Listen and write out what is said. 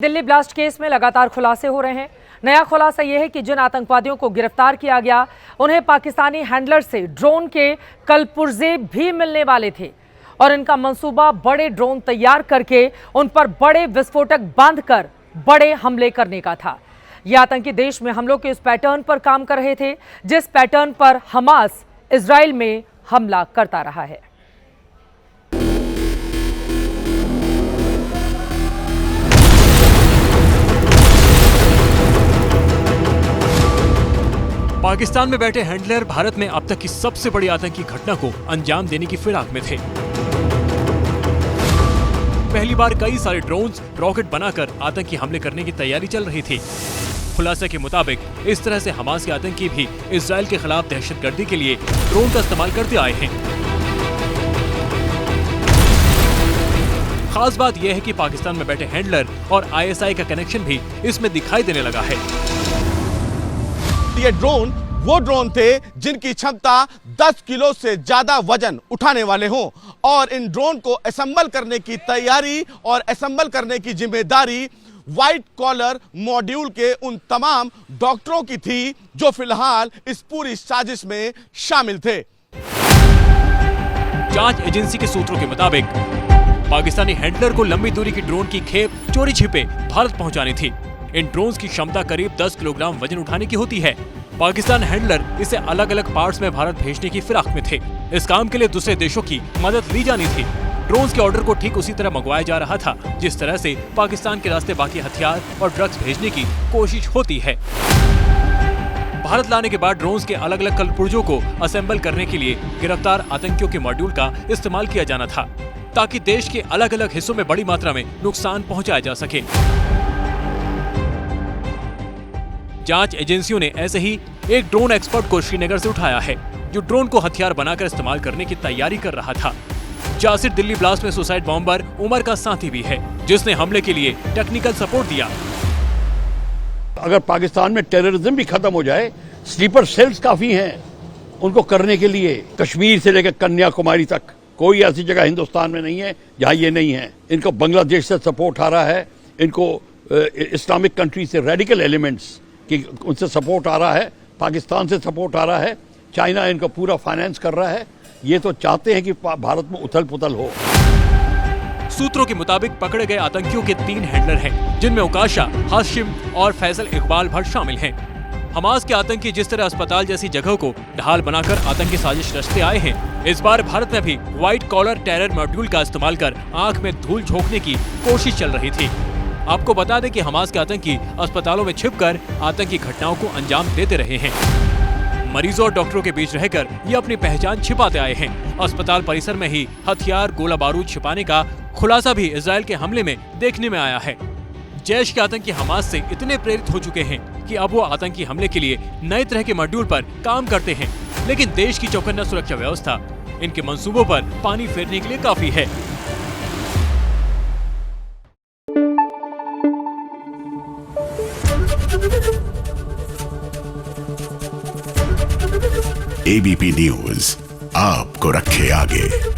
Delhi blast case में लगातार खुलासे हो रहे हैं। नया खुलासा यह है कि जिन आतंकवादियों को गिरफ्तार किया गया उन्हें पाकिस्तानी हैंडलर से ड्रोन के कलपुर्जे भी मिलने वाले थे और इनका मंसूबा बड़े ड्रोन तैयार करके उन पर बड़े विस्फोटक बांधकर बड़े हमले करने का था। यह आतंकी देश में हमलों के उस पैटर्न पर काम कर रहे थे जिस पैटर्न पर हमास इजराइल में हमला करता रहा है। पाकिस्तान में बैठे हैंडलर भारत में अब तक की सबसे बड़ी आतंकी घटना को अंजाम देने की फिराक में थे। पहली बार कई सारे ड्रोन्स रॉकेट बनाकर आतंकी हमले करने की तैयारी चल रही थी। खुलासे के मुताबिक इस तरह से हमास के आतंकी भी इजराइल के खिलाफ दहशतगर्दी के लिए ड्रोन का इस्तेमाल करते आए हैं। खास बात यह है कि पाकिस्तान में बैठे हैंडलर और ISI का कनेक्शन भी इसमें दिखाई देने लगा है। ये ड्रोन वो ड्रोन थे जिनकी क्षमता 10 किलो से ज्यादा वजन उठाने वाले हों और इन ड्रोन को असेंबल करने की तैयारी और असेंबल करने की जिम्मेदारी व्हाइट कॉलर मॉड्यूल के उन तमाम डॉक्टरों की थी जो फिलहाल इस पूरी साजिश में शामिल थे। जांच एजेंसी के सूत्रों के मुताबिक पाकिस्तानी हैंडलर को लंबी दूरी की ड्रोन की खेप चोरी छिपे भारत पहुंचानी थी। इन ड्रोन्स की क्षमता करीब 10 किलोग्राम वजन उठाने की होती है। पाकिस्तान हैंडलर इसे अलग अलग पार्ट्स में भारत भेजने की फिराक में थे। इस काम के लिए दूसरे देशों की मदद ली जानी थी। ड्रोन्स के ऑर्डर को ठीक उसी तरह मंगवाया जा रहा था जिस तरह से पाकिस्तान के रास्ते बाकी हथियार और ड्रग्स भेजने की कोशिश होती है। भारत लाने के बाद ड्रोन्स के अलग अलग कलपुर्जों को असेंबल करने के लिए गिरफ्तार आतंकियों के मॉड्यूल का इस्तेमाल किया जाना था ताकि देश के अलग अलग हिस्सों में बड़ी मात्रा में नुकसान पहुंचाया जा सके। जांच एजेंसियों ने ऐसे ही एक ड्रोन एक्सपर्ट को श्रीनगर से उठाया है जो ड्रोन को हथियार बनाकर इस्तेमाल करने की तैयारी कर रहा था। जासिर दिल्ली ब्लास्ट में सुसाइड बॉम्बर उमर का साथी भी है जिसने हमले के लिए टेक्निकल सपोर्ट दिया। अगर पाकिस्तान में टेररिज्म भी खत्म हो जाए, स्लीपर सेल्स काफी हैं उनको करने के लिए। कश्मीर से लेकर कन्याकुमारी तक कोई ऐसी जगह हिंदुस्तान में नहीं है जहां ये नहीं है। इनको बांग्लादेश से सपोर्ट आ रहा है, इनको इस्लामिक कंट्री से रेडिकल एलिमेंट्स कि उनसे सपोर्ट आ रहा है, पाकिस्तान से सपोर्ट आ रहा है, चाइना इनको पूरा फाइनेंस कर रहा है। ये तो चाहते हैं कि भारत में उथल पुथल हो। सूत्रों के मुताबिक पकड़े गए आतंकियों के 3 हैंडलर हैं जिनमें उकाशा, हाशिम और फैसल इकबाल भट्ट शामिल हैं। हमास के आतंकी जिस तरह अस्पताल जैसी जगह को ढाल बनाकर आतंकी साजिश रचते आए हैं, इस बार भारत में भी व्हाइट कॉलर टेरर मॉड्यूल का इस्तेमाल कर आंख में धूल झोंकने की कोशिश चल रही थी। आपको बता दें कि हमास के आतंकी अस्पतालों में छिपकर आतंकी घटनाओं को अंजाम देते रहे हैं। मरीजों और डॉक्टरों के बीच रहकर ये अपनी पहचान छिपाते आए हैं। अस्पताल परिसर में ही हथियार, गोला बारूद छिपाने का खुलासा भी इजराइल के हमले में देखने में आया है। जैश के आतंकी हमास से इतने प्रेरित हो चुके हैं कि अब वो आतंकी हमले के लिए नए तरह के मॉड्यूल पर काम करते हैं, लेकिन देश की चौकन्ना सुरक्षा व्यवस्था इनके मंसूबों पर पानी फेरने के लिए काफी है। ABP न्यूज़ आपको रखे आगे।